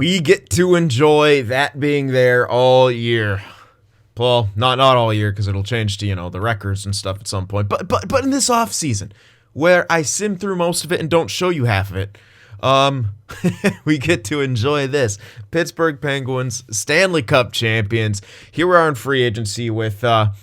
we get to enjoy that being there all year. Well, not all year, because it'll change to, the records and stuff at some point. But in this off season, where I sim through most of it and don't show you half of it, we get to enjoy this. Pittsburgh Penguins, Stanley Cup champions. Here we are in free agency with a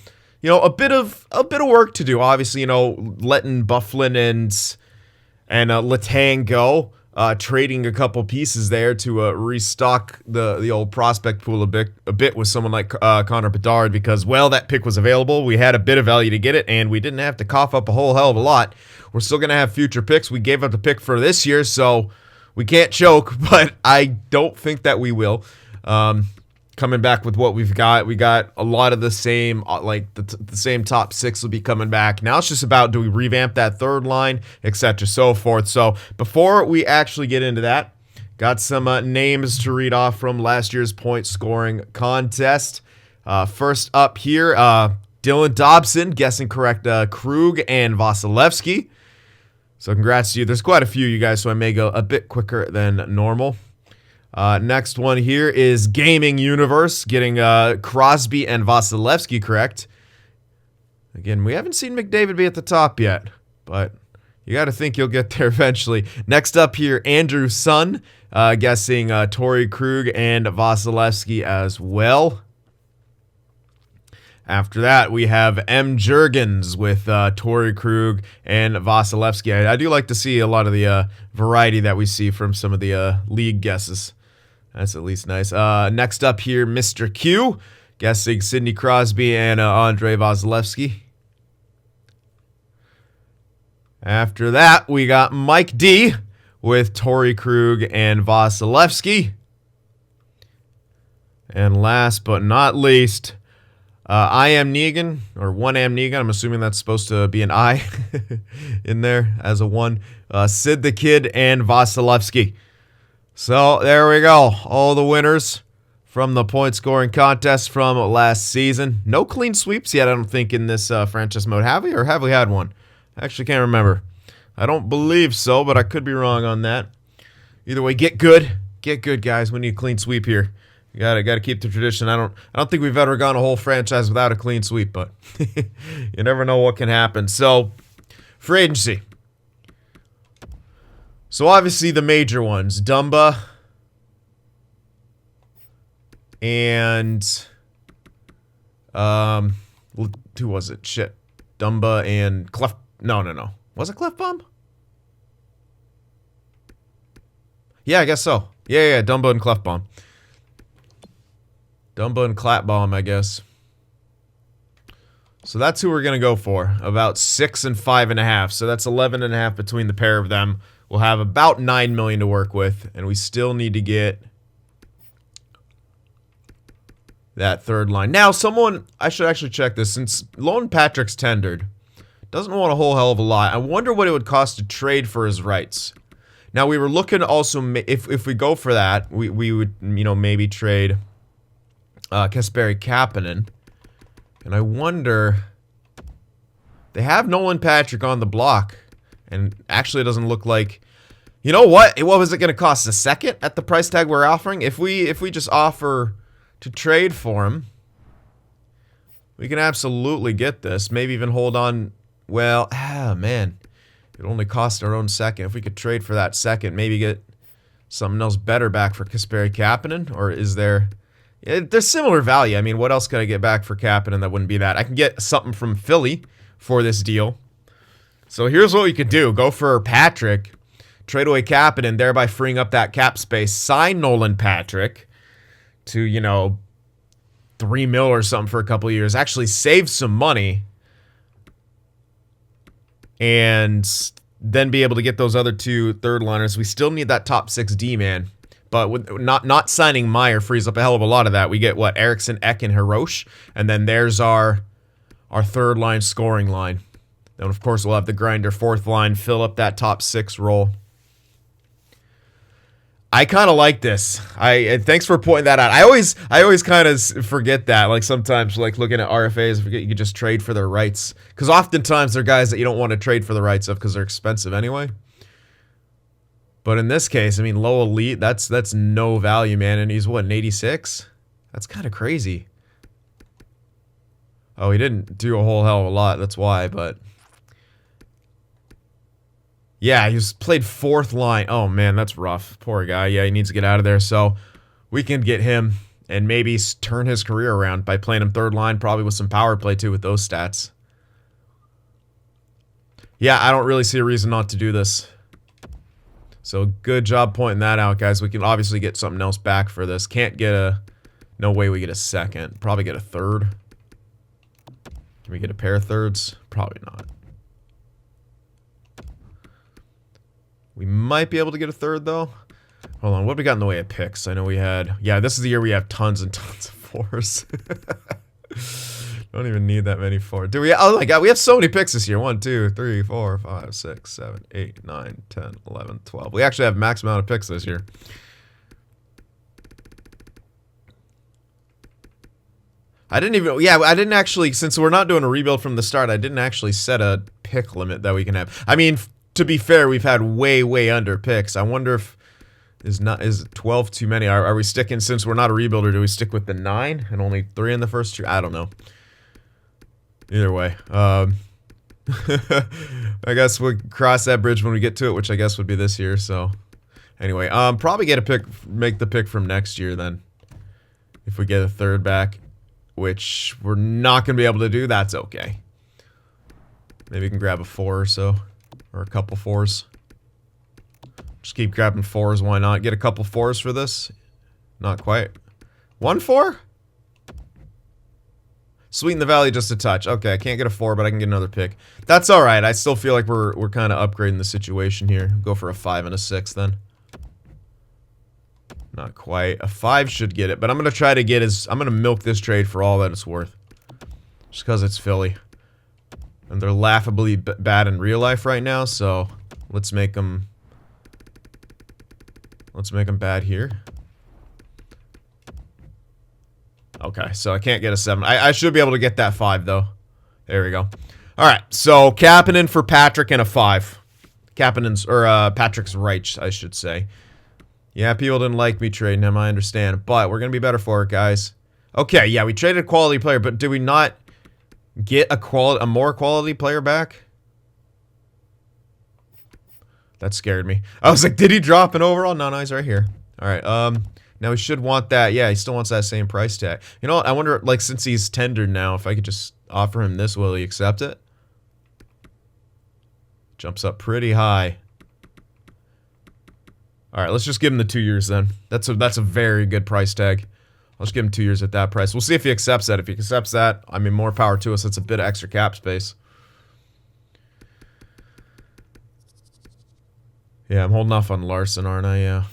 bit of work to do. Obviously, letting Bufflin and Letang go. Trading a couple pieces there to restock the old prospect pool a bit with someone like Connor Bedard because, well, that pick was available. We had a bit of value to get it, and we didn't have to cough up a whole hell of a lot. We're still going to have future picks. We gave up the pick for this year, so we can't choke, but I don't think that we will. Coming back with what we got a lot of the same, the same top six will be coming back. Now it's just about, do we revamp that third line, etc., so forth. So before we actually get into that, got some names to read off from last year's point scoring contest. First up here, Dylan Dobson, guessing correct, Krug and Vasilevsky. So congrats to you. There's quite a few, you guys, so I may go a bit quicker than normal. Next one here is Gaming Universe, getting Crosby and Vasilevsky correct. Again, we haven't seen McDavid be at the top yet, but you got to think you'll get there eventually. Next up here, Andrew Sun, guessing Torrey Krug and Vasilevsky as well. After that, we have M. Jurgens with Torrey Krug and Vasilevsky. I do like to see a lot of the variety that we see from some of the league guesses. That's at least nice. Next up here, Mr. Q, guessing Sidney Crosby and Andrei Vasilevsky. After that, we got Mike D with Torrey Krug and Vasilevsky. And last but not least, I am Negan, or 1am Negan. I'm assuming that's supposed to be an I in there as a 1. Sid the Kid and Vasilevsky. So there we go. All the winners from the point scoring contest from last season. No clean sweeps yet, I don't think, in this franchise mode. Have we, or have we had one? I actually can't remember. I don't believe so, but I could be wrong on that. Either way, get good. Get good, guys. We need a clean sweep here. You gotta keep the tradition. I don't think we've ever gone a whole franchise without a clean sweep, but you never know what can happen. So, free agency. So obviously the major ones, Dumba and who was it? Shit. Dumba and Clef. No. Was it Clefbaum? Yeah, I guess so. Yeah, Dumba and Clefbaum. Dumba and Clapbaum, I guess. So that's who we're going to go for. About 6 and 5.5. So that's 11.5 between the pair of them. We'll have about $9 million to work with. And we still need to get that third line. Now, I should actually check this. Since Nolan Patrick's tendered, doesn't want a whole hell of a lot. I wonder what it would cost to trade for his rights. Now, we were looking also, if we go for that, we would, maybe trade Kasperi Kapanen. And I wonder, they have Nolan Patrick on the block. And actually, it doesn't look like, you know what? What was it going to cost? A second at the price tag we're offering? If we just offer to trade for him, we can absolutely get this. Maybe even hold on. Well, man, it only cost our own second. If we could trade for that second, maybe get something else better back for Kasperi Kapanen, or is there? Yeah, there's similar value. I mean, what else could I get back for Kapanen that wouldn't be that? I can get something from Philly for this deal. So here's what we could do. Go for Patrick, trade away Kapanen, thereby freeing up that cap space. Sign Nolan Patrick to, $3 million or something for a couple of years. Actually save some money. And then be able to get those other 2 third liners. We still need that top 6 D man. But with not signing Meyer frees up a hell of a lot of that. We get what? Eriksson, Ek, and Hirosh. And then there's our third line scoring line. Then, of course, we'll have the grinder fourth line, fill up that top 6 role. I kind of like this. Thanks for pointing that out. I always kind of forget that. Like sometimes, like looking at RFAs, I forget you could just trade for their rights. Because oftentimes they're guys that you don't want to trade for the rights of because they're expensive anyway. But in this case, I mean, low elite, that's no value, man. And he's what, an 86? That's kind of crazy. Oh, he didn't do a whole hell of a lot. That's why, but yeah, he was played 4th line. Oh man, that's rough. Poor guy. Yeah, he needs to get out of there. So we can get him and maybe turn his career around by playing him 3rd line, probably with some power play too with those stats. Yeah, I don't really see a reason not to do this. So good job pointing that out, guys. We can obviously get something else back for this. Can't get a... No way we get a 2nd. Probably get a 3rd. Can we get a pair of 3rds? Probably not. We might be able to get a 3rd, though. Hold on, what have we got in the way of picks? I know we had... Yeah, this is the year we have tons and tons of 4s. Don't even need that many 4s. Do we? Oh my god, we have so many picks this year. 1, 2, 3, 4, 5, 6, 7, 8, 9, 10, 11, 12. We actually have max amount of picks this year. I didn't even... Yeah, I didn't actually... Since we're not doing a rebuild from the start, I didn't actually set a pick limit that we can have. I mean, to be fair, we've had way under picks. I wonder if... Is 12 too many? Are we sticking... Since we're not a rebuilder, do we stick with the 9 and only 3 in the first 2? I don't know. Either way, I guess we'll cross that bridge when we get to it, which I guess would be this year. So, anyway, probably get a pick, make the pick from next year then, if we get a 3rd back, which we're not gonna be able to do. That's okay. Maybe we can grab a 4 or so, or a couple 4s. Just keep grabbing 4s. Why not? Get a couple 4s for this? Not quite. 1 4? Sweeten the value just a touch. Okay, I can't get a 4, but I can get another pick. That's alright. I still feel like we're kind of upgrading the situation here. Go for a 5 and a 6 then. Not quite. A 5 should get it, but I'm going to try to get his... I'm going to milk this trade for all that it's worth. Just because it's Philly. And they're laughably bad in real life right now, so let's make them... Let's make them bad here. Okay, so I can't get a 7. I should be able to get that 5, though. There we go. Alright, so Kapanen for Patrick and a 5. Kapanen's, or Patrick's right, I should say. Yeah, people didn't like me trading him, I understand. But we're going to be better for it, guys. Okay, yeah, we traded a quality player, but did we not get a more quality player back? That scared me. I was like, did he drop an overall? No, he's right here. Alright, now he should want that. Yeah, he still wants that same price tag. You know what? I wonder, like, since he's tendered now, if I could just offer him this, will he accept it? Jumps up pretty high. Alright, let's just give him the 2 years then. That's a very good price tag. Let's give him 2 years at that price. We'll see if he accepts that. If he accepts that, I mean, more power to us. It's a bit of extra cap space. Yeah, I'm holding off on Larson, aren't I? Yeah.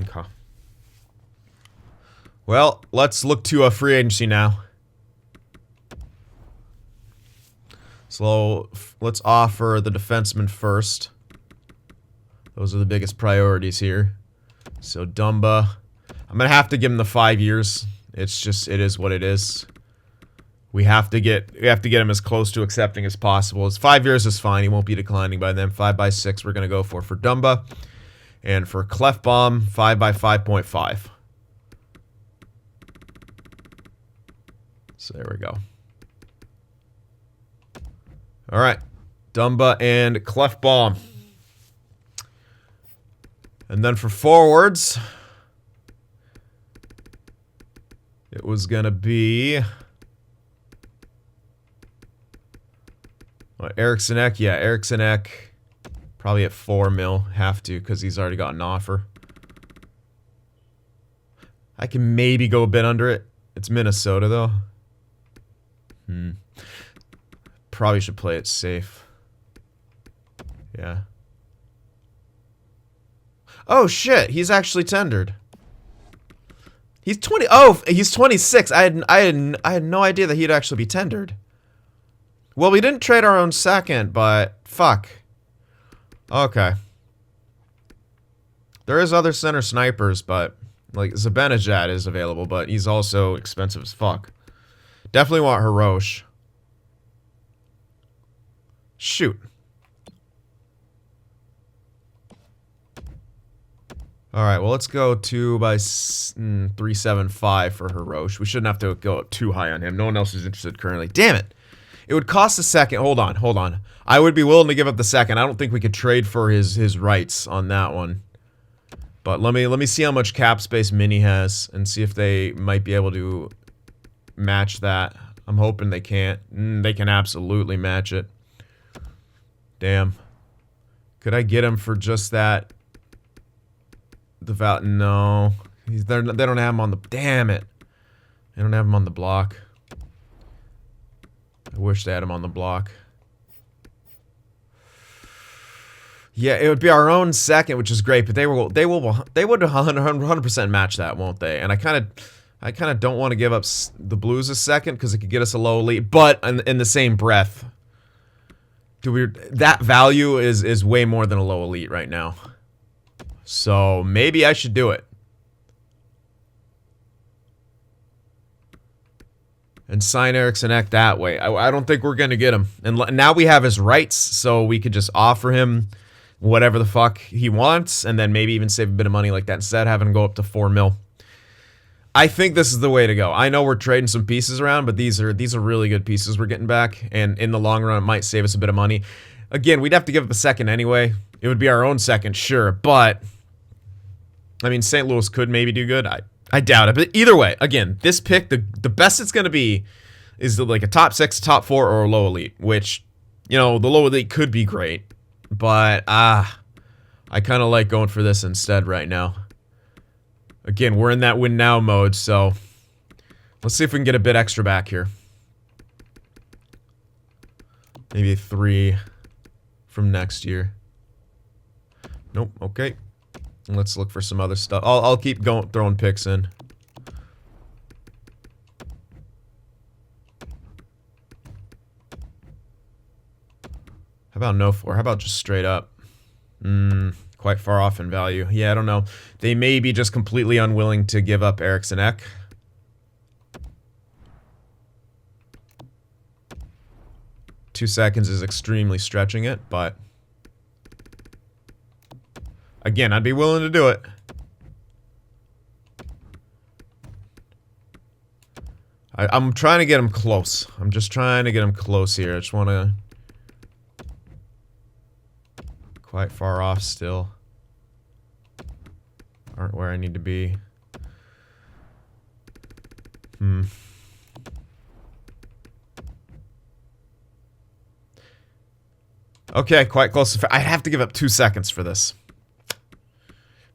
Okay. Well, let's look to a free agency now. So, let's offer the defenseman first. Those are the biggest priorities here. So, Dumba. I'm going to have to give him the 5 years. It's just, it is what it is. We have to get him as close to accepting as possible. It's 5 years is fine. He won't be declining by then. 5 by 6 we're going to go for Dumba. And for Clefbaum, 5 by 5.5. So there we go. All right. Dumba and Clefbaum. And then for forwards, it was going to be... Eriksson Ek, yeah, Eriksson Ek, probably at 4 mil. Have to, because he's already got an offer. I can maybe go a bit under it. It's Minnesota, though. Probably should play it safe. Yeah. Oh, shit, he's actually tendered. He's 20. Oh, he's 26. I had no idea that he'd actually be tendered. Well, we didn't trade our own second, but fuck. Okay. There is other center snipers, but like Zibanejad is available, but he's also expensive as fuck. Definitely want Hirosh. Shoot. All right, well, let's go 375 for Hirosh. We shouldn't have to go up too high on him. No one else is interested currently. Damn it. It would cost a second. Hold on. I would be willing to give up the second. I don't think we could trade for his rights on that one. But let me see how much cap space Mini has and see if they might be able to match that. I'm hoping they can't. They can absolutely match it. Damn. Could I get him for just that? No. They don't have him on the... Damn it. They don't have him on the block. I wish they had him on the block. Yeah, it would be our own second, which is great, but they would 100% match that, won't they? And I kind of don't want to give up the Blues a second because it could get us a low elite, but in the same breath, that value is way more than a low elite right now. So maybe I should do it. And sign Eriksson Ek that way. I don't think we're going to get him. And now we have his rights, so we could just offer him whatever the fuck he wants, and then maybe even save a bit of money like that instead of having to go up to 4 mil. I think this is the way to go. I know we're trading some pieces around, but these are really good pieces we're getting back, and in the long run, it might save us a bit of money. Again, we'd have to give up a second anyway. It would be our own second, sure, but I mean, St. Louis could maybe do good. I doubt it, but either way, again, this pick, the best it's going to be is like a top 6, top 4, or a low elite, which, you know, the low elite could be great, but I kind of like going for this instead right now. Again, we're in that win now mode, so let's see if we can get a bit extra back here. Maybe 3 from next year. Nope, okay. Let's look for some other stuff. I'll keep going throwing picks in. How about no 4? How about just straight up? Quite far off in value. Yeah, I don't know. They may be just completely unwilling to give up Eriksson Ek. Two seconds is extremely stretching it, but again, I'd be willing to do it. I'm trying to get him close. I'm just trying to get him close here. I just want to... Quite far off still. Aren't where I need to be. Okay, quite close. I have to give up 2 seconds for this.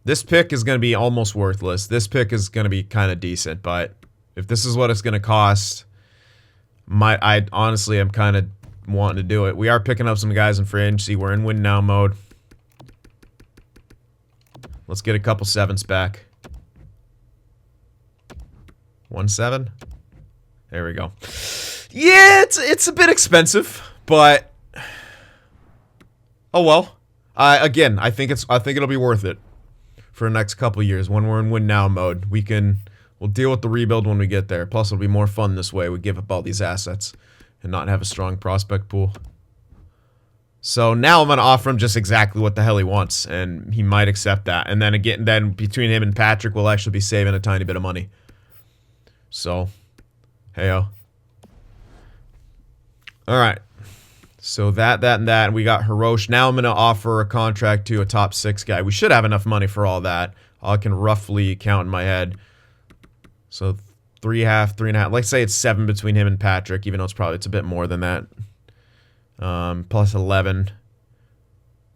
This pick is going to be almost worthless. This pick is going to be kind of decent, but if this is what it's going to cost, I honestly am kind of wanting to do it. We are picking up some guys in free agency. We're in win now mode. Let's get a couple 7s back. 1-7. There we go. Yeah, it's a bit expensive, but oh well. Again, I think it'll be worth it for the next couple years when we're in win now mode. We'll deal with the rebuild when we get there. Plus, it'll be more fun this way. We give up all these assets and not have a strong prospect pool. So now I'm going to offer him just exactly what the hell he wants, and he might accept that. And then again, between him and Patrick, we'll actually be saving a tiny bit of money. So, hey-o. All right. So and we got Hirosh. Now I'm going to offer a contract to a top 6 guy. We should have enough money for all that. I can roughly count in my head. So 3.5, 3.5. Let's say it's 7 between him and Patrick, even though it's a bit more than that. Plus 11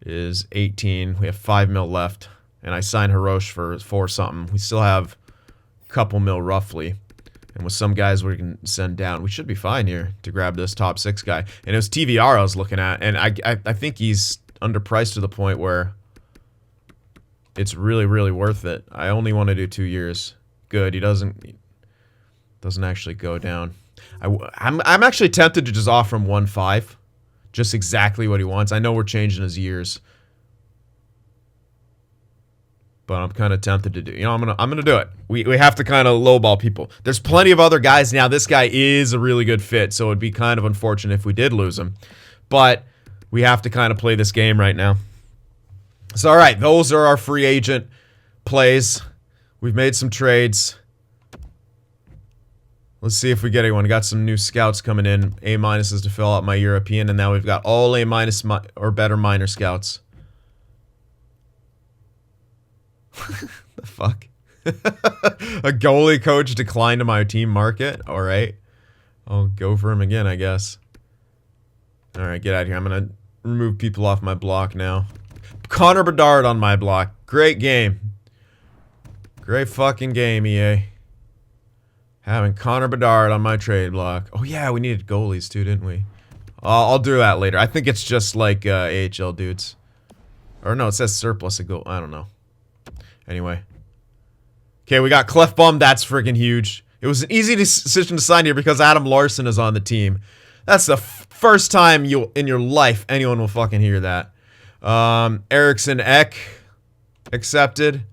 is 18. We have 5 mil left, and I signed Hirosh for 4 something. We still have a couple mil roughly, and with some guys we can send down, we should be fine here to grab this top 6 guy. And it was TVR I was looking at, and I think he's underpriced to the point where it's really, really worth it. I only want to do 2 years. Good, he doesn't actually go down. I'm actually tempted to just offer him 1.5. Just exactly what he wants. I know we're changing his years, but I'm kind of tempted to do. You know, I'm gonna do it. We have to kind of lowball people. There's plenty of other guys now. This guy is a really good fit, so it'd be kind of unfortunate if we did lose him. But we have to kind of play this game right now. So all right, those are our free agent plays. We've made some trades. Let's see if we get anyone. Got some new scouts coming in. A- is to fill out my European, and now we've got all A- or better minor scouts. The fuck? A goalie coach declined to my team market. All right. I'll go for him again, I guess. All right, get out of here. I'm going to remove people off my block now. Connor Bedard on my block. Great game. Great fucking game, EA. Having Connor Bedard on my trade block. Oh, yeah, we needed goalies too, didn't we? I'll do that later. I think it's just like AHL dudes. Or no, it says surplus of goal. I don't know. Anyway. Okay, we got Clefbaum. That's freaking huge. It was an easy decision to sign here because Adam Larson is on the team. That's the first time in your life anyone will fucking hear that. Eriksson Ek accepted.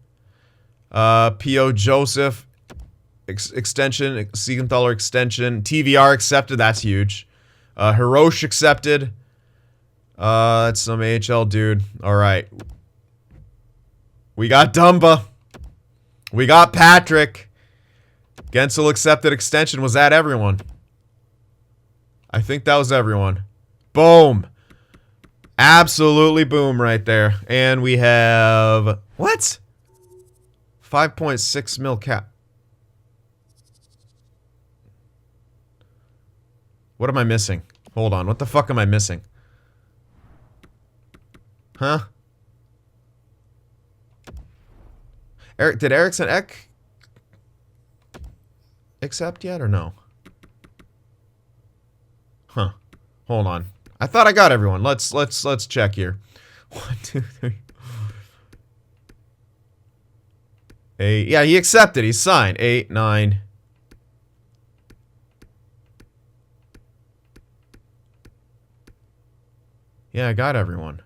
P.O. Joseph extension. Siegenthaler extension. TVR accepted. That's huge. Hirosh accepted. That's some AHL dude. All right. We got Dumba. We got Patrick. Gensel accepted extension. Was that everyone? I think that was everyone. Boom. Absolutely boom right there. And we have... What? 5.6 mil cap. What am I missing? Hold on. What the fuck am I missing? Huh? Did Eriksson Ek accept yet or no? Huh. Hold on. I thought I got everyone. Let's check here. 1, 2, 3. Yeah, he accepted. He signed. 8, 9. Yeah, I got everyone.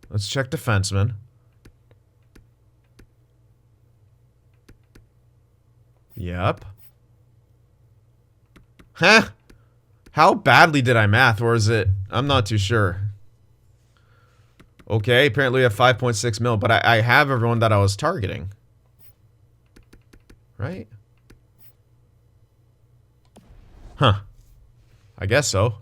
Let's check defenseman. Yep. Huh? How badly did I math, or is it... I'm not too sure. Okay, apparently we have 5.6 mil, but I have everyone that I was targeting. Right? Huh. I guess so.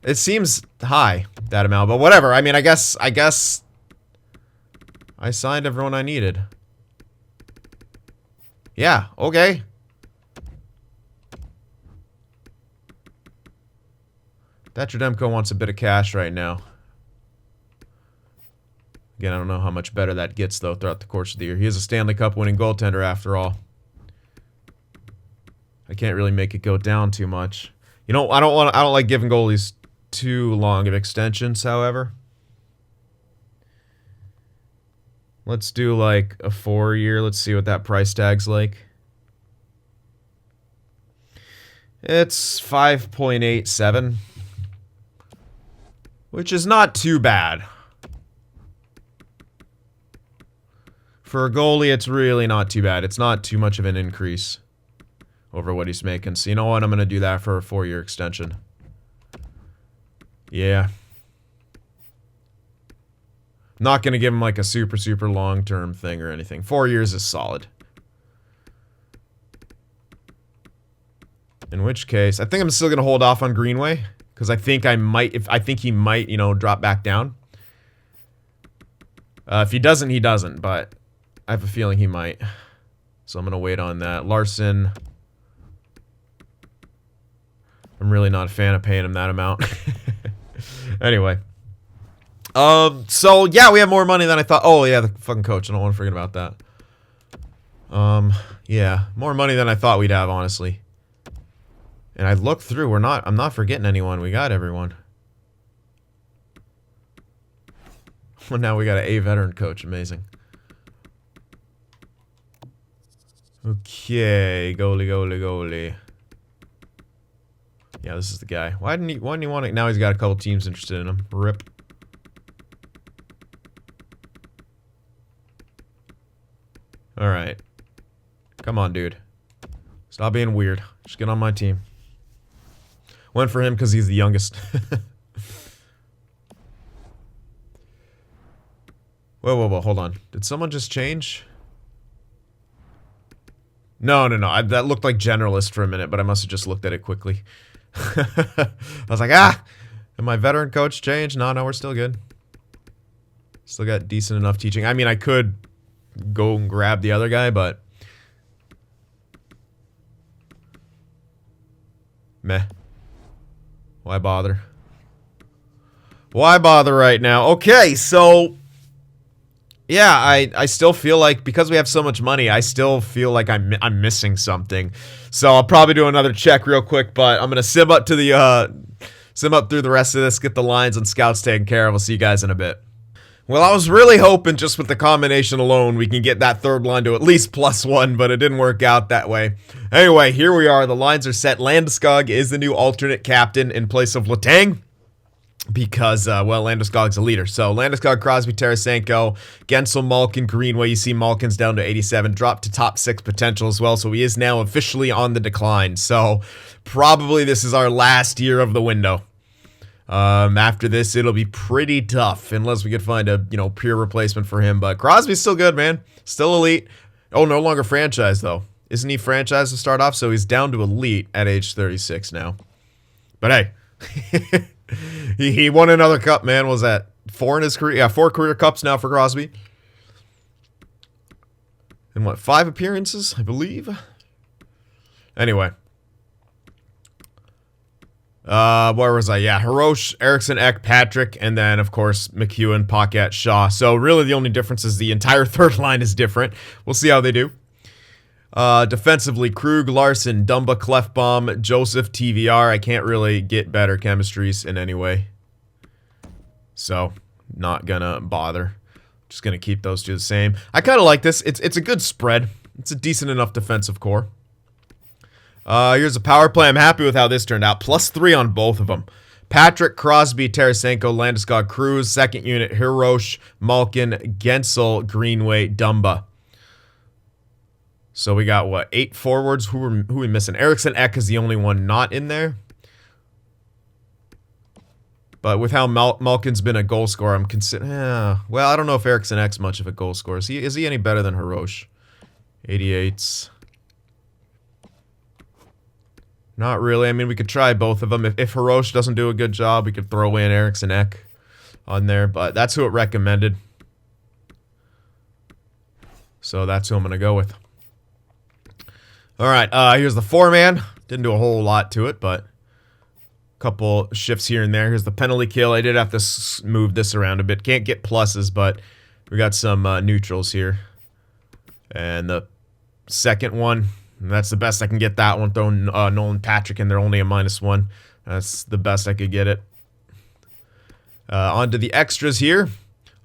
It seems high, that amount, but whatever. I mean, I guess I signed everyone I needed. Yeah, okay. Detrademko wants a bit of cash right now. Again, I don't know how much better that gets, though, throughout the course of the year. He is a Stanley Cup winning goaltender, after all. I can't really make it go down too much. You know, I don't like giving goalies too long of extensions, however. Let's do like a 4-year. Let's see what that price tag's like. It's 5.87, which is not too bad. For a goalie, it's really not too bad. It's not too much of an increase over what he's making. So you know what? I'm going to do that for a 4-year extension. Yeah. Not going to give him like a super long-term thing or anything. 4 years is solid. In which case, I think I'm still going to hold off on Greenway. Because I think I think he might, you know, drop back down. If he doesn't, he doesn't. But I have a feeling he might. So I'm going to wait on that. Larson. I'm really not a fan of paying him that amount. Anyway. So, yeah, we have more money than I thought. Oh, yeah, the fucking coach. I don't want to forget about that. Yeah, more money than I thought we'd have, honestly. And I looked through. I'm not forgetting anyone. We got everyone. Well, now we got an A veteran coach. Amazing. Okay, goalie. Yeah, this is the guy. Why didn't he want it? Now he's got a couple teams interested in him. Rip. Alright. Come on, dude. Stop being weird. Just get on my team. Went for him because he's the youngest. Whoa, hold on. Did someone just change? No. That looked like generalist for a minute, but I must have just looked at it quickly. I was like, did my veteran coach change? No, we're still good. Still got decent enough teaching. I mean, I could go and grab the other guy, but meh. Why bother? Why bother right now? Okay, so yeah, I still feel like because we have so much money, I still feel like I'm missing something. So I'll probably do another check real quick, but I'm gonna sim up to the sim up through the rest of this, get the lines and scouts taken care of. We'll see you guys in a bit. Well, I was really hoping just with the combination alone we can get that third line to at least +1, but it didn't work out that way. Anyway, here we are. The lines are set. Landeskog is the new alternate captain in place of Letang. Because, well, Landeskog's a leader. So, Landeskog, Crosby, Tarasenko, Gensel, Malkin, Greenway. You see Malkin's down to 87, dropped to top 6 potential as well. So, he is now officially on the decline. So, probably this is our last year of the window. After this, it'll be pretty tough unless we could find a, pure replacement for him. But Crosby's still good, man. Still elite. Oh, no longer franchise, though. Isn't he franchise to start off? So, he's down to elite at age 36 now. But, hey. He won another cup, man. Was that 4 in his career? Yeah, 4 career cups now for Crosby. And what, 5 appearances, I believe? Anyway. Where was I? Yeah, Hirosh, Eriksson, Ek, Patrick, and then, of course, McEwen, Paquette, Shaw. So, really, the only difference is the entire third line is different. We'll see how they do. Defensively, Krug, Larson, Dumba, Clefbaum, Joseph, TVR. I can't really get better chemistries in any way. So, not gonna bother. Just gonna keep those two the same. I kind of like this. It's a good spread. It's a decent enough defensive core. Here's a power play. I'm happy with how this turned out. +3 on both of them. Patrick, Crosby, Tarasenko, Landeskog, Cruz. Second unit, Hirosh, Malkin, Gensel, Greenway, Dumba. So we got, what, 8 forwards? Who are we missing? Eriksson Ek is the only one not in there. But with how Malkin's been a goal scorer, I'm considering... well, I don't know if Eriksson Ek's much of a goal scorer. Is he any better than Hirosh? 88s. Not really. I mean, we could try both of them. If Hirosh doesn't do a good job, we could throw in Eriksson Ek on there. But that's who it recommended. So that's who I'm going to go with. All right, here's the 4-man. Didn't do a whole lot to it, but a couple shifts here and there. Here's the penalty kill. I did have to move this around a bit. Can't get pluses, but we got some neutrals here. And the second one, that's the best I can get that one. Throwing Nolan, Patrick in there, only a -1. That's the best I could get it. On to the extras here.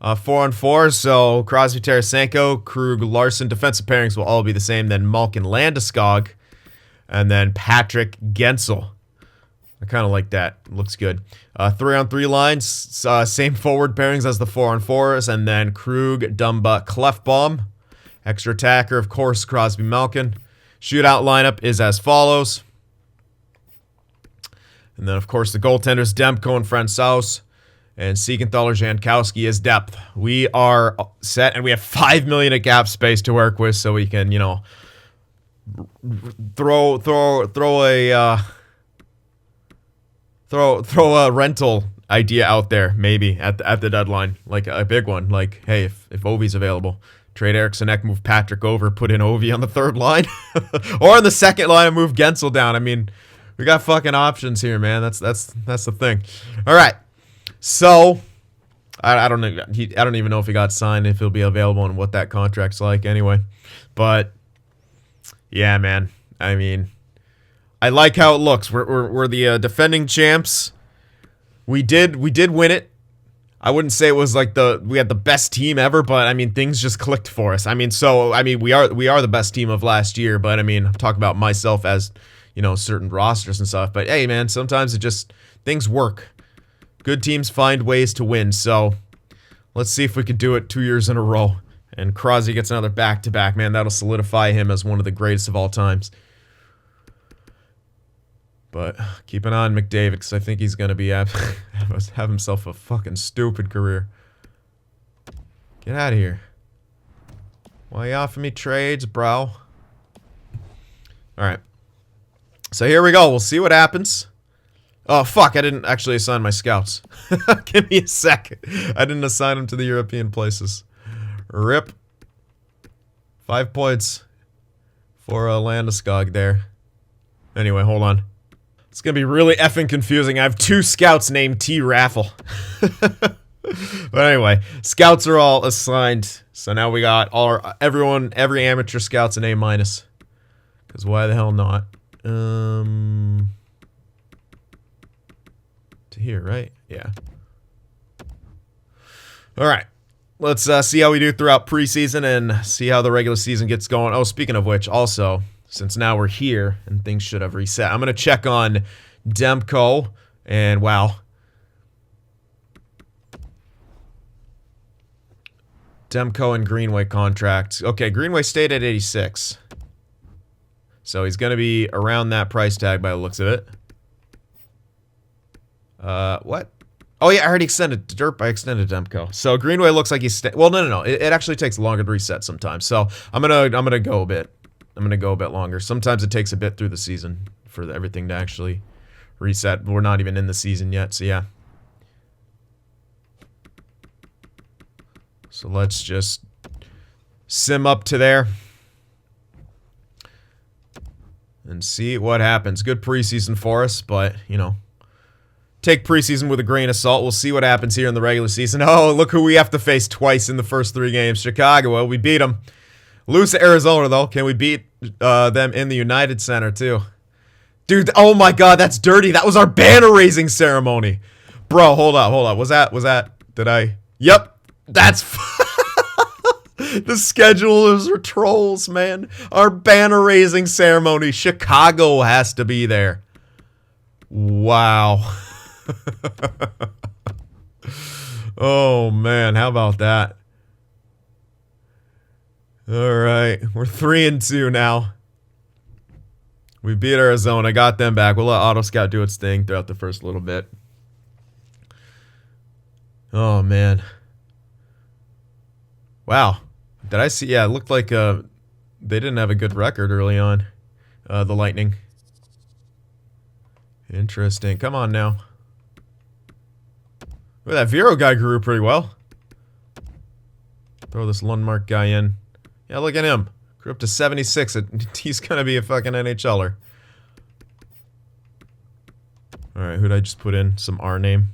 4-on-4, so Crosby, Tarasenko, Krug, Larson. Defensive pairings will all be the same. Then Malkin, Landeskog, and then Patrick, Gensel. I kind of like that. Looks good. 3-on-3 lines, same forward pairings as the 4-on-4s, and then Krug, Dumba, Clefbaum. Extra attacker, of course, Crosby, Malkin. Shootout lineup is as follows. And then, of course, the goaltenders, Demko and Francouz. And Siegenthaler, Jankowski is depth. We are set, and we have $5 million of cap space to work with, so we can, throw a rental idea out there, maybe at the deadline, like a big one. Like, hey, if Ovi's available, trade Eriksson Ek, move Patrick over, put in Ovi on the third line, or on the second line and move Gensel down. I mean, we got fucking options here, man. That's the thing. All right. So, I don't know. I don't even know if he got signed, if he'll be available, and what that contract's like. Anyway, but yeah, man. I mean, I like how it looks. We're the defending champs. We did win it. I wouldn't say it was like we had the best team ever, but I mean things just clicked for us. I mean, we are the best team of last year, but I mean, I'm talking about myself as certain rosters and stuff. But hey, man, sometimes things work. Good teams find ways to win, so let's see if we could do it 2 years in a row. And Crosby gets another back-to-back. Man, that'll solidify him as one of the greatest of all times. But keep an eye on McDavid, because I think he's going to be have himself a fucking stupid career. Get out of here. Why you offering me trades, bro? Alright. So here we go. We'll see what happens. Oh, fuck. I didn't actually assign my scouts. Give me a sec. I didn't assign them to the European places. Rip. 5 points for Landeskog there. Anyway, hold on. It's gonna be really effing confusing. I have 2 scouts named T. Raffle. But anyway, scouts are all assigned. So now we got every amateur scout's an A-. Because why the hell not? To here, right? Yeah. Alright. Let's see how we do throughout preseason and see how the regular season gets going. Oh, speaking of which, also, since now we're here and things should have reset, I'm going to check on Demko and wow. Demko and Greenway contracts. Okay, Greenway stayed at 86. So he's going to be around that price tag by the looks of it. What? Oh yeah, I already extended Derp. I extended Demko. So Greenway looks like he's well, no. It actually takes longer to reset sometimes. So I'm gonna go a bit. I'm gonna go a bit longer. Sometimes it takes a bit through the season for everything to actually reset. We're not even in the season yet, so yeah. So let's just sim up to there and see what happens. Good preseason for us, but you know. Take preseason with a grain of salt. We'll see what happens here in the regular season. Oh, look who we have to face twice in the first 3 games. Chicago. Well, we beat them. Lose to Arizona, though. Can we beat them in the United Center, too? Dude, oh my god, that's dirty. That was our banner-raising ceremony. Bro, hold up. Was that, did I? Yep. That's... The schedulers are trolls, man. Our banner-raising ceremony. Chicago has to be there. Wow. Oh man, how about that? Alright, we're 3-2 now. We beat Arizona, got them back. We'll let Auto Scout do its thing throughout the first little bit. Oh man. Wow. Did I see? Yeah, it looked like they didn't have a good record early on. The Lightning. Interesting. Come on now. Well, that Vero guy grew pretty well. Throw this Lundmark guy in. Yeah, look at him. Grew up to 76. He's gonna be a fucking NHLer. Alright, who'd I just put in? Some R name.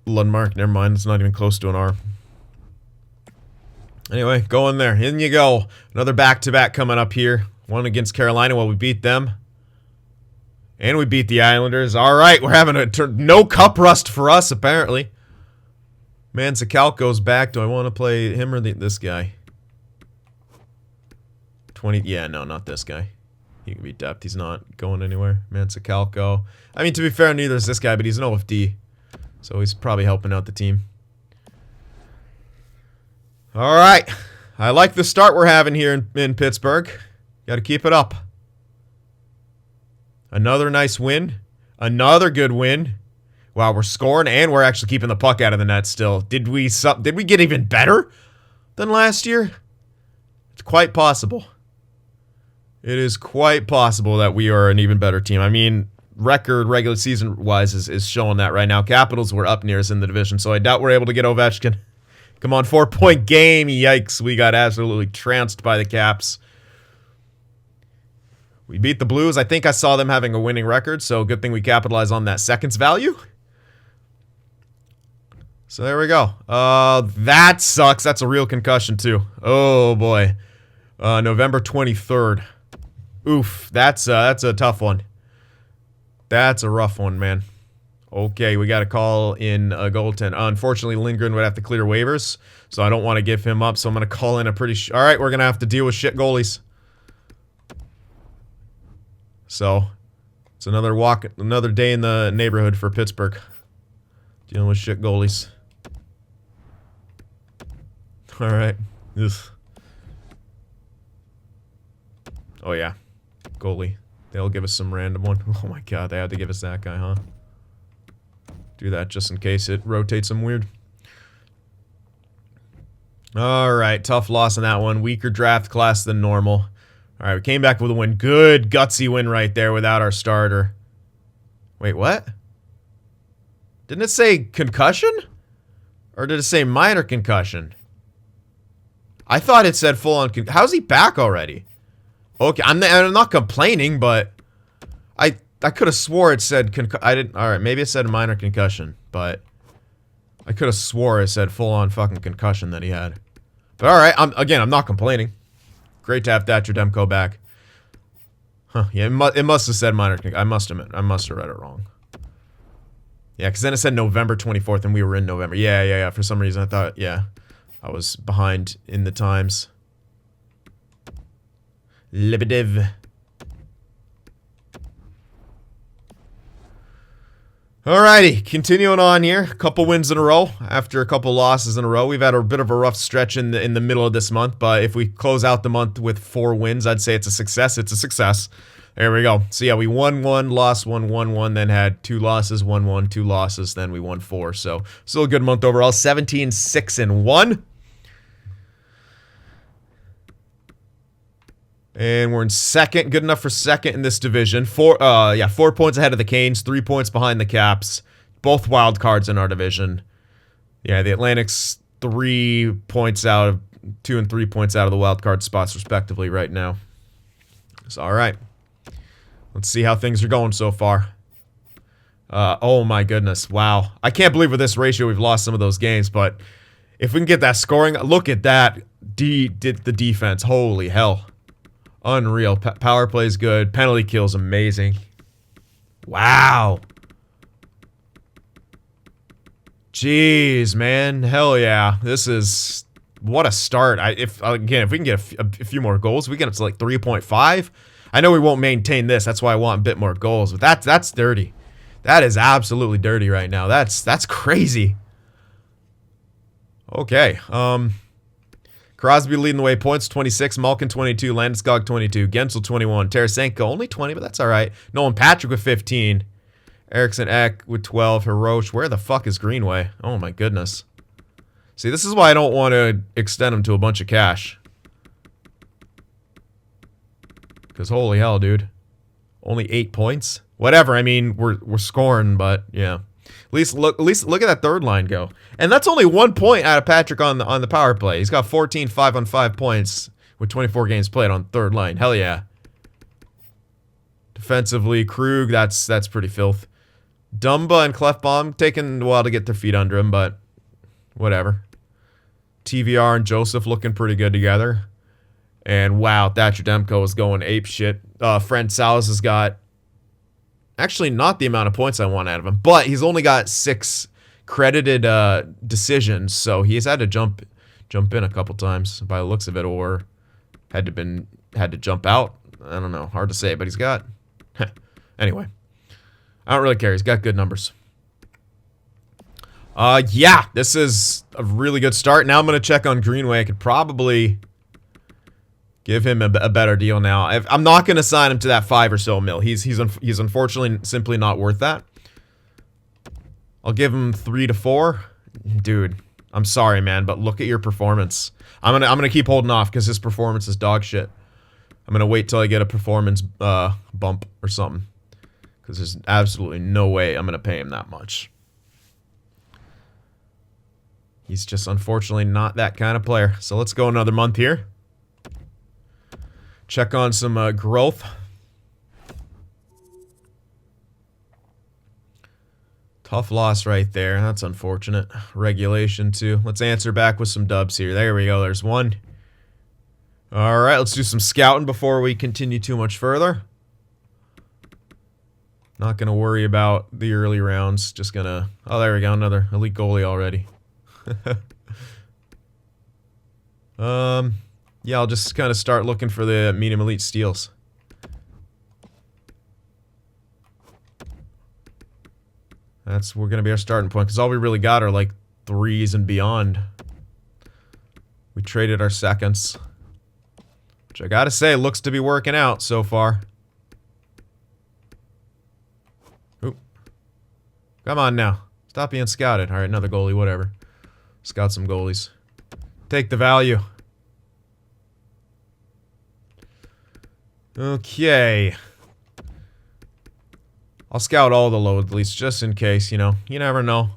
Lundmark, never mind. It's not even close to an R. Anyway, go in there. In you go. Another back-to-back coming up here. One against Carolina while we beat them. And we beat the Islanders. Alright, we're having a no cup rust for us, apparently. Manzacalc goes back. Do I want to play him or this guy? 20. Yeah, no, not this guy. He can be depth. He's not going anywhere. Manzacalco. I mean, to be fair, neither is this guy, but he's an OFD. So he's probably helping out the team. Alright. I like the start we're having here in Pittsburgh. Gotta keep it up. Another nice win. Another good win. Wow, we're scoring and we're actually keeping the puck out of the net still. Did we get even better than last year? It's quite possible. It is quite possible that we are an even better team. I mean, record regular season wise is showing that right now. Capitals were up near us in the division, so I doubt we're able to get Ovechkin. Come on, 4-point game. Yikes, we got absolutely trounced by the Caps. We beat the Blues. I think I saw them having a winning record, so good thing we capitalize on that seconds value. So there we go. That sucks. That's a real concussion, too. Oh, boy. November 23rd. Oof. That's a tough one. That's a rough one, man. Okay, we got to call in a goaltender. Unfortunately, Lindgren would have to clear waivers, so I don't want to give him up, so I'm going to call in a pretty... All right, we're going to have to deal with shit goalies. So, it's another day in the neighborhood for Pittsburgh. Dealing with shit goalies. Alright. Oh yeah. Goalie. They'll give us some random one. Oh my god, they had to give us that guy, huh? Do that just in case it rotates them weird. All right, tough loss in that one. Weaker draft class than normal. All right, we came back with a win. Good, gutsy win right there without our starter. Wait, what? Didn't it say concussion? Or did it say minor concussion? I thought it said full-on concussion. How's he back already? Okay, I'm not complaining, but I could have swore it said I didn't. All right, maybe it said minor concussion, but I could have swore it said full-on fucking concussion that he had. But all right, I'm not complaining. Great to have Thatcher Demko back. Huh? Yeah, it must have said minor concussion. I must have read it wrong. Yeah, because then it said November 24th, and we were in November. Yeah. For some reason, I thought, yeah, I was behind in the times. Lebedev. Alrighty, continuing on here. A couple wins in a row after a couple losses in a row. We've had a bit of a rough stretch in the middle of this month, but if we close out the month with 4 wins, I'd say it's a success. It's a success. There we go. So yeah, we won 1, lost 1, won 1, then had 2 losses, won 1, 2 losses, then we won 4. So still a good month overall. 17-6-1. And we're in second, good enough for second in this division. 4 points ahead of the Canes, 3 points behind the Caps. Both wild cards in our division. Yeah, the Atlantic's 3 points out of 2 and 3 points out of the wild card spots respectively right now. So all right. Let's see how things are going so far. Oh my goodness, wow. I can't believe with this ratio we've lost some of those games, but if we can get that scoring, look at that. The defense, holy hell. Unreal. Power play is good. Penalty kill's amazing. Wow. Jeez, man. Hell yeah. This is... What a start. If we can get a few more goals, we get up to like 3.5. I know we won't maintain this. That's why I want a bit more goals. But that's dirty. That is absolutely dirty right now. That's crazy. Okay. Crosby leading the way, points 26, Malkin 22, Landeskog 22, Gensel 21, Tarasenko only 20, but that's all right. Nolan Patrick with 15, Eriksson Ek with 12, Hirosh. Where the fuck is Greenway? Oh my goodness. See, this is why I don't want to extend him to a bunch of cash. Because holy hell, dude. Only 8 points? Whatever, I mean, we're scoring, but yeah. At least look at that third line go. And that's only 1 point out of Patrick on the power play. He's got 14 5-on-5 points with 24 games played on third line. Hell yeah. Defensively, Krug, that's pretty filth. Dumba and Clefbaum taking a while to get their feet under him, but whatever. TVR and Joseph looking pretty good together. And wow, Thatcher Demko is going ape shit. Fred Salas has got actually not the amount of points I want out of him, but he's only got 6 credited decisions, so he's had to jump in a couple times by the looks of it, or had to jump out. I don't know, hard to say, but he's got anyway. I don't really care. He's got good numbers. Yeah, this is a really good start. Now I'm gonna check on Greenway. I could probably give him a better deal now. I'm not going to sign him to that 5 or so mil. He's unfortunately simply not worth that. I'll give him 3 to 4. Dude, I'm sorry, man, but look at your performance. I'm gonna keep holding off because his performance is dog shit. I'm gonna wait till I get a performance bump or something, because there's absolutely no way I'm gonna pay him that much. He's just unfortunately not that kind of player. So let's go another month here. Check on some growth. Tough loss right there. That's unfortunate. Regulation, too. Let's answer back with some dubs here. There we go. There's one. All right, let's do some scouting before we continue too much further. Not going to worry about the early rounds. Just going to... Oh, there we go. Another elite goalie already. Yeah, I'll just kind of start looking for the medium elite steals. We're going to be our starting point, because all we really got are like 3s and beyond. We traded our seconds, which I got to say looks to be working out so far. Oop. Come on now. Stop being scouted. All right, another goalie, whatever. Scout some goalies. Take the value. Okay. I'll scout all the low elites just in case, you know. You never know.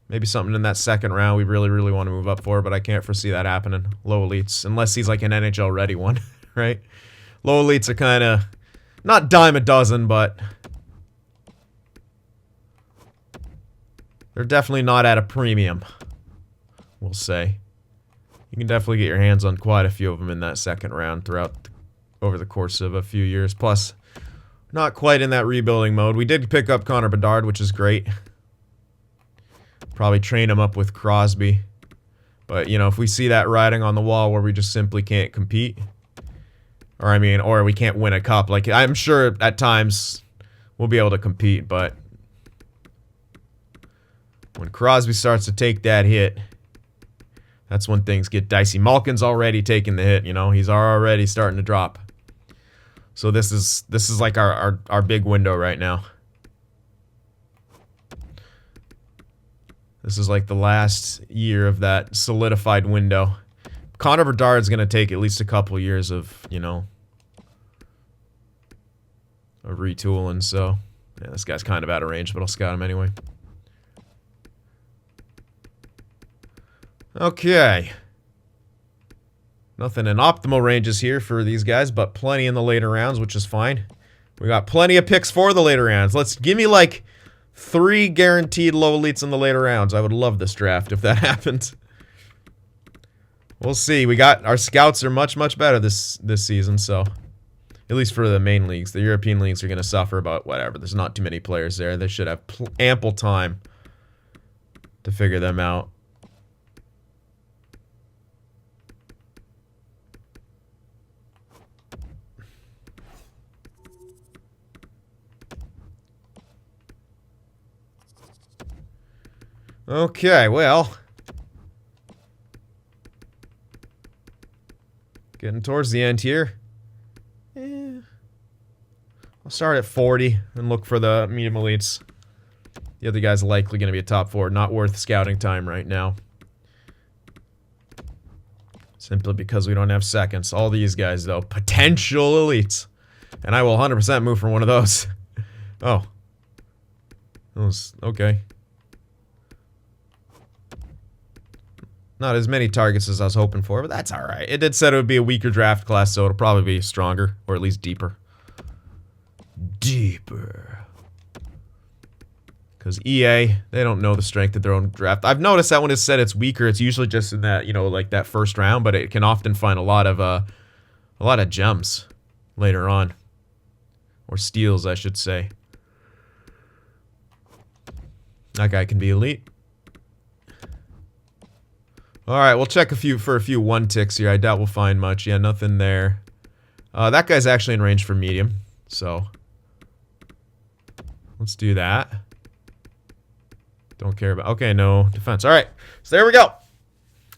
Maybe something in that second round we really, really want to move up for, but I can't foresee that happening. Low elites, unless he's like an NHL ready one, right? Low elites are kind of not dime a dozen, but they're definitely not at a premium, we'll say. You can definitely get your hands on quite a few of them in that second round over the course of a few years. Plus, not quite in that rebuilding mode. We did pick up Connor Bedard, which is great. Probably train him up with Crosby. But, you know, if we see that writing on the wall where we just simply can't compete, or we can't win a cup, like, I'm sure at times we'll be able to compete, but when Crosby starts to take that hit, that's when things get dicey. Malkin's already taking the hit, you know. He's already starting to drop. So this is like our big window right now. This is like the last year of that solidified window. Connor Bedard's going to take at least a couple years of, you know, of retooling. So, yeah, this guy's kind of out of range, but I'll scout him anyway. Okay. Nothing in optimal ranges here for these guys, but plenty in the later rounds, which is fine. We got plenty of picks for the later rounds. Give me like 3 guaranteed low elites in the later rounds. I would love this draft if that happens. We'll see. Our scouts are much, much better this season, so at least for the main leagues. The European leagues are going to suffer, but whatever. There's not too many players there. They should have ample time to figure them out. Okay, well, getting towards the end here. I'll start at 40 and look for the medium elites. The other guy's likely going to be a top 4. Not worth scouting time right now. Simply because we don't have seconds. All these guys, though, potential elites. And I will 100% move for one of those. Oh. Okay. Not as many targets as I was hoping for, but that's alright. It did say it would be a weaker draft class, so it'll probably be stronger, or at least deeper. Deeper. Because EA, they don't know the strength of their own draft. I've noticed that when it's said it's weaker, it's usually just in that, you know, like that first round, but it can often find a lot of gems later on. Or steals, I should say. That guy can be elite. Alright, we'll check for a few 1-ticks here. I doubt we'll find much. Yeah, nothing there. That guy's actually in range for medium, so let's do that. Don't care about... Okay, no defense. Alright, so there we go.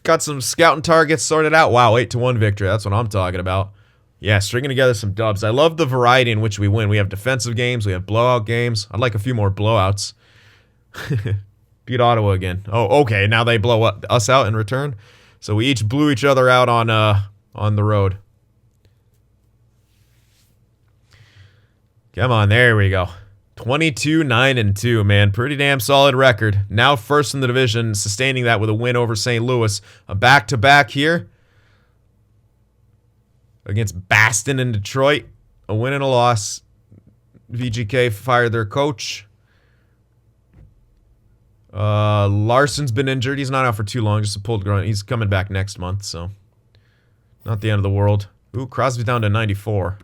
Got some scouting targets sorted out. Wow, 8-1 victory. That's what I'm talking about. Yeah, stringing together some dubs. I love the variety in which we win. We have defensive games. We have blowout games. I'd like a few more blowouts. Beat Ottawa again. Oh, okay. Now they blow us out in return. So we each blew each other out on the road. Come on, there we go. 22-9-2, man. Pretty damn solid record. Now first in the division, sustaining that with a win over St. Louis. A back-to-back here against Boston and Detroit. A win and a loss. VGK fired their coach. Larson's been injured. He's not out for too long, just a pulled groin. He's coming back next month, so not the end of the world. Ooh, Crosby's down to 94.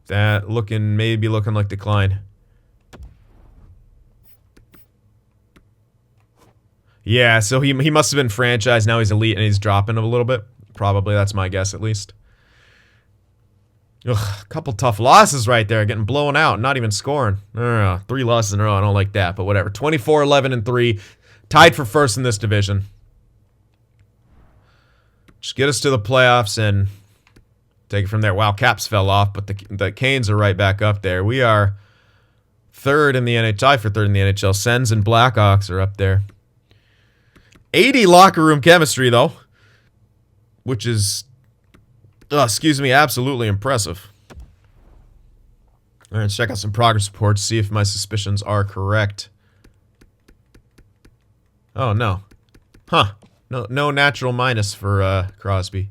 That maybe looking like decline. Yeah, so he must have been franchised. Now he's elite and he's dropping a little bit. Probably, that's my guess at least. Ugh, a couple tough losses right there, getting blown out, not even scoring. 3 losses in a row, I don't like that, but whatever. 24-11-3, tied for first in this division. Just get us to the playoffs and take it from there. Wow, Caps fell off, but the Canes are right back up there. We are third in the NHL, tied for third in the NHL. Sens and Blackhawks are up there. 80 locker room chemistry, though. Which is, excuse me, absolutely impressive. All right, let's check out some progress reports, see if my suspicions are correct. Oh, no. Huh. No natural minus for Crosby.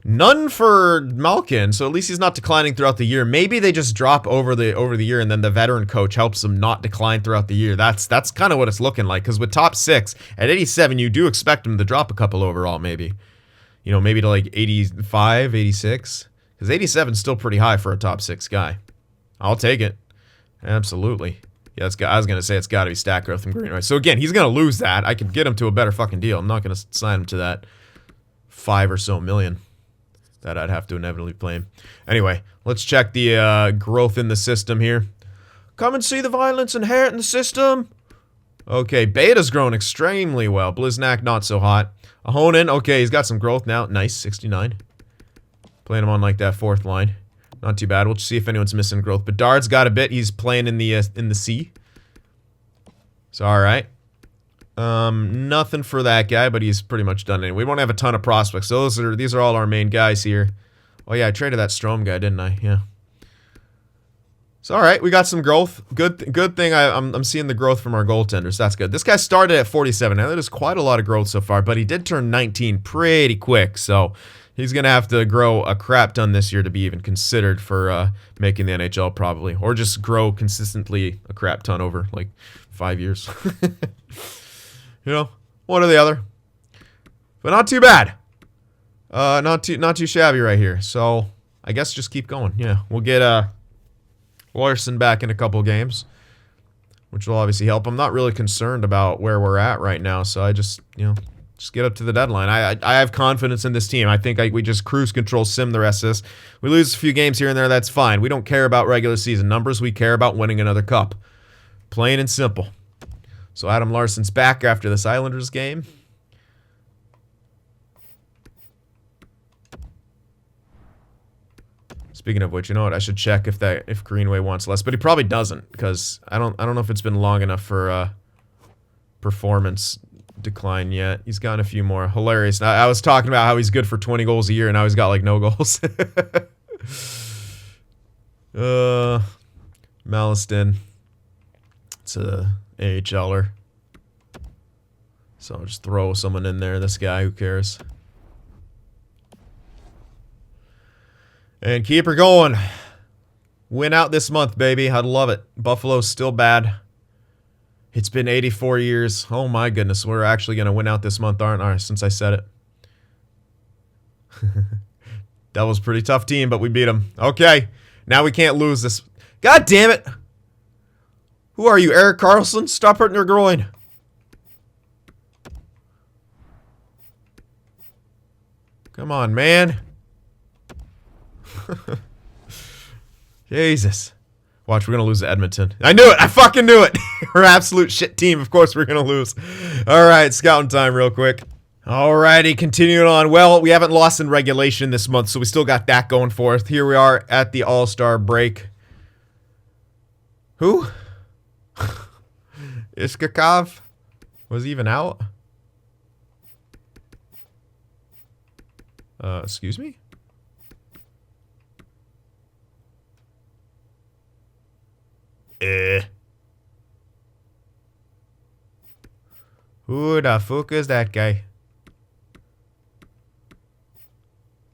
None for Malkin, so at least he's not declining throughout the year. Maybe they just drop over the year, and then the veteran coach helps them not decline throughout the year. That's kind of what it's looking like, because with top 6, at 87, you do expect him to drop a couple overall, maybe. You know, maybe to like 85, 86. Because 87 is still pretty high for a top 6 guy. I'll take it. Absolutely. Yeah, I was going to say it's got to be stat growth from Greenway. So again, he's going to lose that. I could get him to a better fucking deal. I'm not going to sign him to that 5 or so million that I'd have to inevitably play him. Anyway, let's check the growth in the system here. Come and see the violence inherent in the system. Okay, Beta's grown extremely well. Bliznak, not so hot. Ahonen, okay, he's got some growth now. Nice, 69. Playing him on like that 4th line. Not too bad. We'll see if anyone's missing growth. Bedard's got a bit. He's playing in the C. So, alright. Nothing for that guy, but he's pretty much done anyway. We won't have a ton of prospects. So these are all our main guys here. Oh yeah, I traded that Strome guy, didn't I? Yeah. So alright, we got some growth. Good thing I'm seeing the growth from our goaltenders. That's good. This guy started at 47. Now that is quite a lot of growth so far, but he did turn 19 pretty quick, so he's gonna have to grow a crap ton this year to be even considered for making the NHL probably, or just grow consistently a crap ton over like 5 years. You know, one or the other. But not too bad. Not too shabby right here. So I guess just keep going. Yeah, we'll get Larson back in a couple games, which will obviously help. I'm not really concerned about where we're at right now, so I just get up to the deadline. I have confidence in this team. I think we just cruise control sim the rest of this. We lose a few games here and there, that's fine. We don't care about regular season numbers. We care about winning another cup. Plain and simple. So Adam Larson's back after this Islanders game. Speaking of which, you know what? I should check if Greenway wants less, but he probably doesn't, because I don't know if it's been long enough for performance decline yet. He's gotten a few more. Hilarious. I was talking about how he's good for 20 goals a year, and now he's got like no goals. Malliston. It's a AHLer. So I'll just throw someone in there. This guy, who cares? And keep her going. Win out this month, baby. I'd love it. Buffalo's still bad. It's been 84 years. Oh my goodness. We're actually going to win out this month, aren't we? Since I said it. That was a pretty tough team, but we beat them. Okay. Now we can't lose this. God damn it. Who are you, Eric Carlson? Stop hurting your groin. Come on, man. Jesus. Watch, we're going to lose to Edmonton. I knew it. I fucking knew it. We're an absolute shit team. Of course we're going to lose. All right, scouting time real quick. Alrighty, continuing on. Well, we haven't lost in regulation this month, so we still got that going for us. Here we are at the All-Star break. Who? Iskakov? Was he even out? Excuse me? Who the fuck is that guy?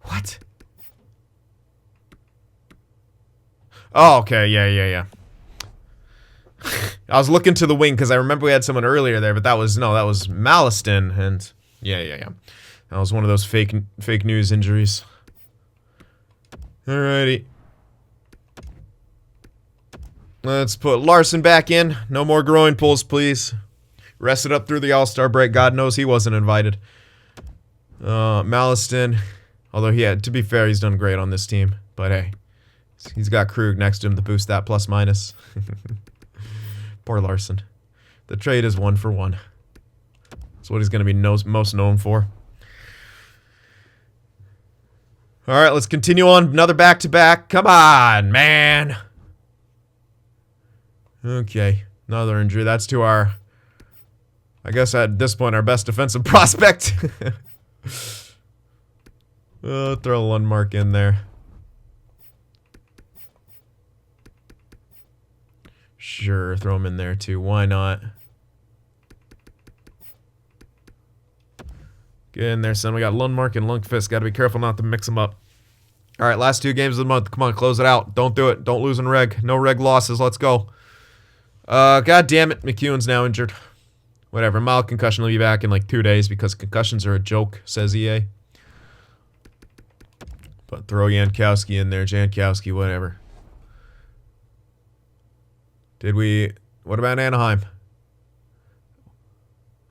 What? Oh, okay, yeah. I was looking to the wing because I remember we had someone earlier there, but that was Malliston, and yeah. That was one of those fake news injuries. Alrighty. Let's put Larson back in. No more groin pulls, please. Rested up through the All-Star break. God knows he wasn't invited. Malliston. Although, to be fair, he's done great on this team. But hey, he's got Krug next to him to boost that plus-minus. Poor Larson. The trade is 1-for-1. That's what he's going to be most known for. Alright, let's continue on. Another back-to-back. Come on, man. Okay, another injury. That's to our I guess at this point, our best defensive prospect. Throw a Lundmark in there. Sure, throw him in there too. Why not? Get in there, son. We got Lundmark and Lundqvist. Got to be careful not to mix them up. All right, last 2 games of the month. Come on, close it out. Don't do it. Don't lose in reg. No reg losses. Let's go. God damn it. McEwen's now injured. Whatever. Mild concussion will be back in like 2 days because concussions are a joke, says EA. But throw Jankowski in there. Jankowski, whatever. What about Anaheim?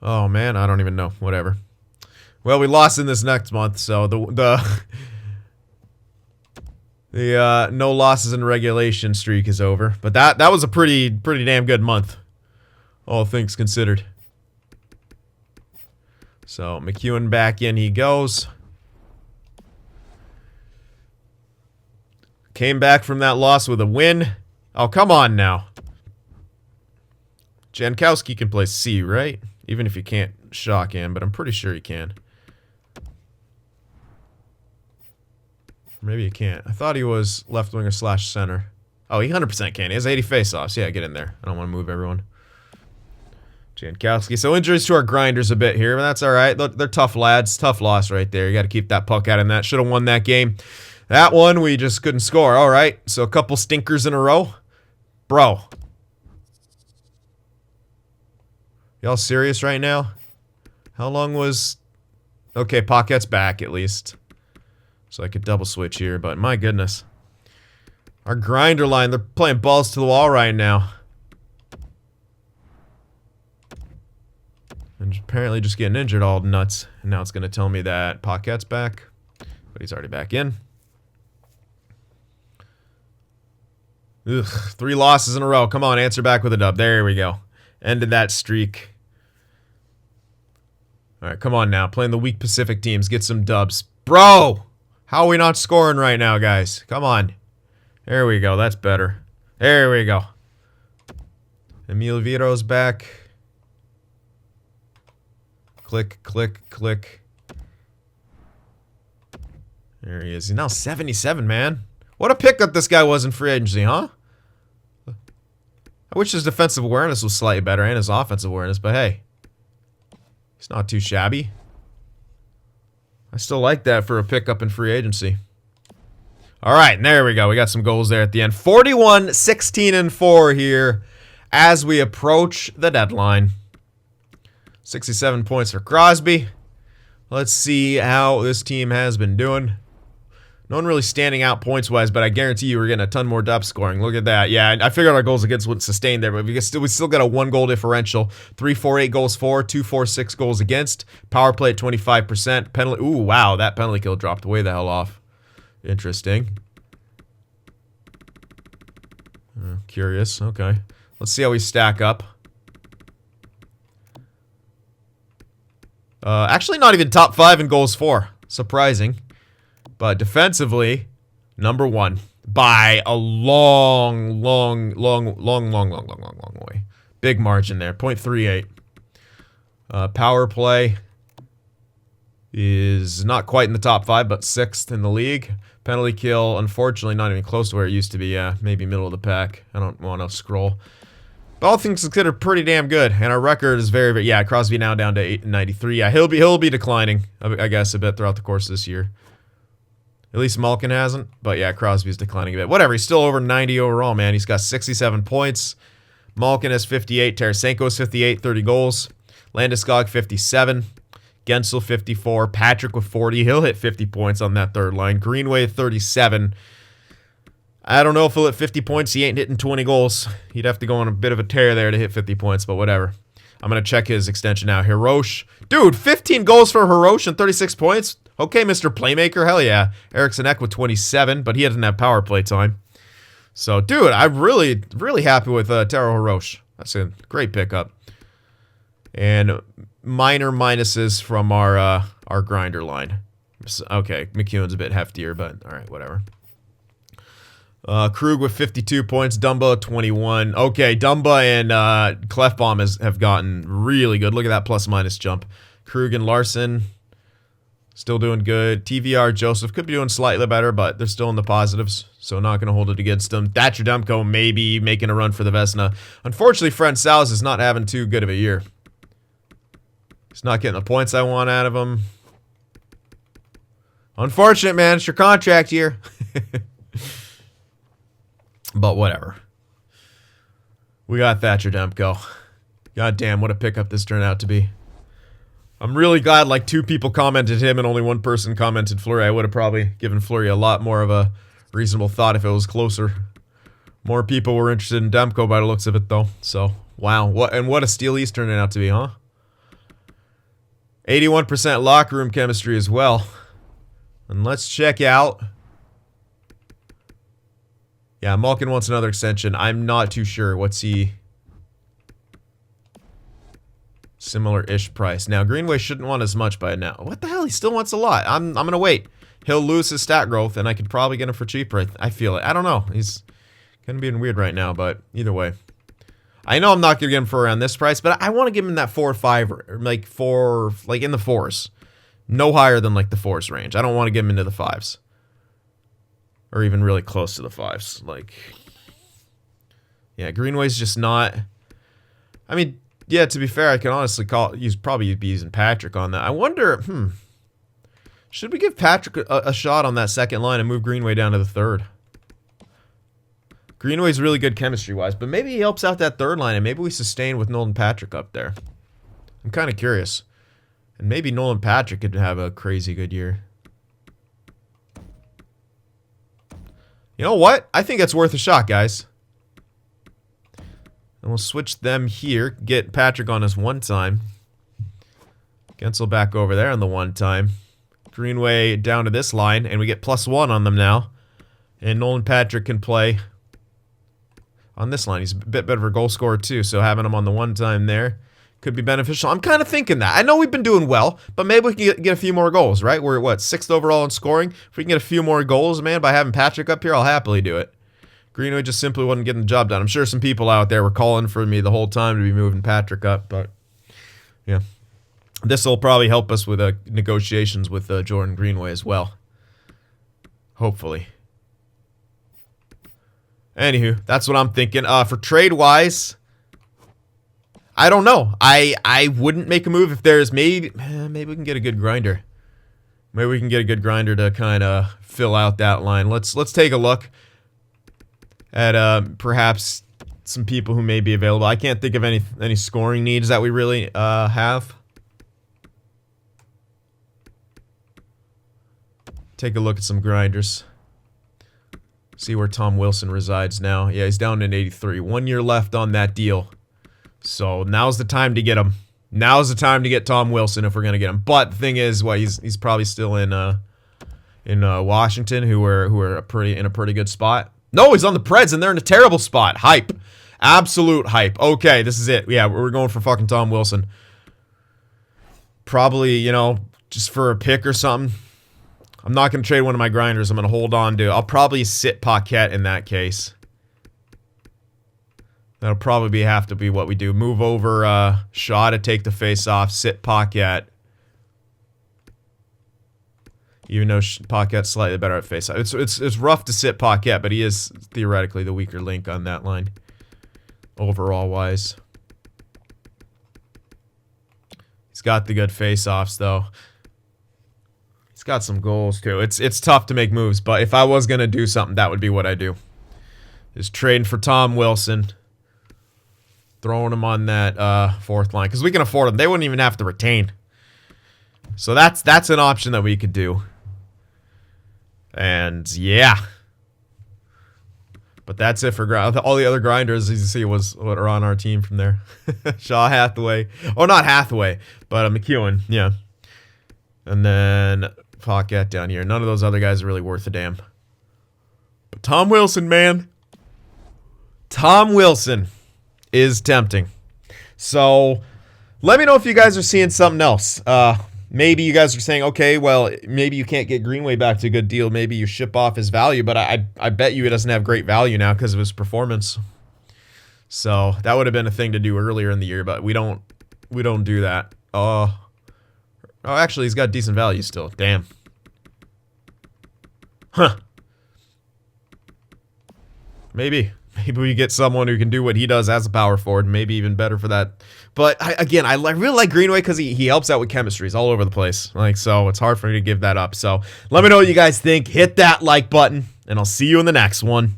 Oh, man. I don't even know. Whatever. Well, we lost in this next month, so the no losses in regulation streak is over. But that was a pretty damn good month, all things considered. So McEwen back in he goes. Came back from that loss with a win. Oh, come on now. Jankowski can play C, right? Even if you can't shock him, but I'm pretty sure he can. Maybe he can't. I thought he was left winger / center. Oh, he 100% can. He has 80 faceoffs. Yeah, get in there. I don't want to move everyone. Jankowski. So injuries to our grinders a bit here, but that's all right. They're tough lads. Tough loss right there. You got to keep that puck out in that. Should have won that game. That one, we just couldn't score. All right. So a couple stinkers in a row. Bro. Y'all serious right now? How long was... Okay, Pocket's back at least. So I could double switch here, but my goodness. Our grinder line, they're playing balls to the wall right now. And apparently just getting injured all nuts. And now it's going to tell me that Pocket's back. But he's already back in. Ugh, 3 losses in a row. Come on, answer back with a dub. There we go. Ended that streak. All right, come on now. Playing the weak Pacific teams. Get some dubs. Bro! How are we not scoring right now, guys? Come on. There we go. That's better. There we go. Emil Viro's back. Click, click, click. There he is. He's now 77, man. What a pickup this guy was in free agency, huh? I wish his defensive awareness was slightly better and his offensive awareness, but hey. He's not too shabby. I still like that for a pickup in free agency. All right, and there we go. We got some goals there at the end. 41, 16, and 4 here as we approach the deadline. 67 points for Crosby. Let's see how this team has been doing. No one really standing out points-wise, but I guarantee you we're getting a ton more depth scoring. Look at that. Yeah, I figured our goals against wouldn't sustain there, but we still got a 1-goal differential. 3-4-8 goals for, 2-4-6 goals against. Power play at 25%. Penalty. Ooh, wow, that penalty kill dropped way the hell off. Interesting. Curious. Okay. Let's see how we stack up. Actually, not even top 5 in goals for. Surprising. But defensively, number 1 by a long way. Big margin there, 0.38. Power play is not quite in the top 5, but 6th in the league. Penalty kill, unfortunately, not even close to where it used to be. Yeah, maybe middle of the pack. I don't want to scroll. But all things considered, pretty damn good. And our record is very, very... Yeah, Crosby now down to 893. Yeah, he'll be declining, I guess, a bit throughout the course of this year. At least Malkin hasn't. But yeah, Crosby's declining a bit. Whatever, he's still over 90 overall, man. He's got 67 points. Malkin has 58. Tarasenko has 58, 30 goals. Landeskog, 57. Gensel, 54. Patrick with 40. He'll hit 50 points on that third line. Greenway, 37. I don't know if he'll hit 50 points. He ain't hitting 20 goals. He'd have to go on a bit of a tear there to hit 50 points, but whatever. I'm going to check his extension now. Hirosh. Dude, 15 goals for Hirosh and 36 points? Okay, Mr. Playmaker. Hell yeah. Eriksson Ek with 27, but he doesn't have power play time. So, dude, I'm really, really happy with Taro Hirosh. That's a great pickup. And minor minuses from our grinder line. Okay, McEwen's a bit heftier, but all right, whatever. Krug with 52 points. Dumba 21. Okay, Dumba and Clefbaum have gotten really good. Look at that plus-minus jump. Krug and Larson still doing good. TVR, Joseph could be doing slightly better, but they're still in the positives, so not going to hold it against them. Thatcher Demko maybe making a run for the Vesna. Unfortunately, Fred Salz is not having too good of a year. He's not getting the points I want out of him. Unfortunate, man. It's your contract year. But whatever. We got Thatcher Demko. God damn, what a pickup this turned out to be. I'm really glad like 2 people commented him and only 1 person commented Fleury. I would have probably given Fleury a lot more of a reasonable thought if it was closer. More people were interested in Demko by the looks of it, though. So, wow. What a steal he's turning out to be, huh? 81% locker room chemistry as well. And let's check out... Yeah, Malkin wants another extension. I'm not too sure. What's he... Similar-ish price. Now, Greenway shouldn't want as much by now. What the hell? He still wants a lot. I'm going to wait. He'll lose his stat growth, and I could probably get him for cheaper. I feel it. I don't know. He's kind of being weird right now, but either way. I know I'm not going to get him for around this price, but I want to give him that 4 or 5, or like 4, like in the 4s. No higher than like the 4s range. I don't want to get him into the 5s. Or even really close to the 5s. Like, yeah, Greenway's just not... I mean, yeah, to be fair, I can honestly probably be using Patrick on that. I wonder, should we give Patrick a shot on that second line and move Greenway down to the 3rd? Greenway's really good chemistry-wise, but maybe he helps out that 3rd line, and maybe we sustain with Nolan Patrick up there. I'm kind of curious. And maybe Nolan Patrick could have a crazy good year. You know what? I think it's worth a shot, guys. And we'll switch them here. Get Patrick on his 1-time. Gensel back over there on the 1-time. Greenway down to this line, and we get +1 on them now. And Nolan Patrick can play on this line. He's a bit better of a goal scorer too, so having him on the 1-time there could be beneficial. I'm kind of thinking that. I know we've been doing well, but maybe we can get a few more goals, right? We're, what, 6th overall in scoring? If we can get a few more goals, man, by having Patrick up here, I'll happily do it. Greenway just simply wasn't getting the job done. I'm sure some people out there were calling for me the whole time to be moving Patrick up, but yeah. This will probably help us with negotiations with Jordan Greenway as well. Hopefully. Anywho, that's what I'm thinking. For trade-wise... I don't know. I wouldn't make a move if there's maybe we can get a good grinder. Maybe we can get a good grinder to kind of fill out that line. Let's take a look at perhaps some people who may be available. I can't think of any scoring needs that we really have. Take a look at some grinders. See where Tom Wilson resides now. Yeah, he's down in 83. 1 year left on that deal. So now's the time to get him. Now's the time to get Tom Wilson if we're gonna get him. But the thing is, well, he's probably still in Washington, who are in a pretty good spot. No, he's on the Preds, and they're in a terrible spot. Hype, absolute hype. Okay, this is it. Yeah, we're going for fucking Tom Wilson. Probably, you know, just for a pick or something. I'm not gonna trade one of my grinders. I'm gonna hold on to. I'll probably sit Paquette in that case. That'll probably have to be what we do. Move over Shaw to take the face off. Sit Paquette. Even though Paquette's slightly better at face off. It's rough to sit Paquette, but he is theoretically the weaker link on that line. Overall wise. He's got the good face offs though. He's got some goals too. It's tough to make moves, but if I was gonna do something, that would be what I do. Is trading for Tom Wilson. Throwing him on that 4th line. Because we can afford him. They wouldn't even have to retain. So that's an option that we could do. And yeah. But that's it for all the other grinders, as you see, what are on our team from there. Shaw, Hathaway. Oh, not Hathaway, but McEwen. Yeah. And then Paquette down here. None of those other guys are really worth a damn. But Tom Wilson, man. Tom Wilson is tempting. So let me know if you guys are seeing something else. maybe you guys are saying, okay, well, maybe you can't get Greenway back to a good deal. Maybe you ship off his value, but I bet you he doesn't have great value now because of his performance. So that would have been a thing to do earlier in the year, but we don't do that. Oh, actually, he's got decent value still. Damn. Huh. Maybe we get someone who can do what he does as a power forward, maybe even better for that. But I really like Greenway because he helps out with chemistry. He's all over the place. So it's hard for me to give that up. So let me know what you guys think. Hit that like button, and I'll see you in the next one.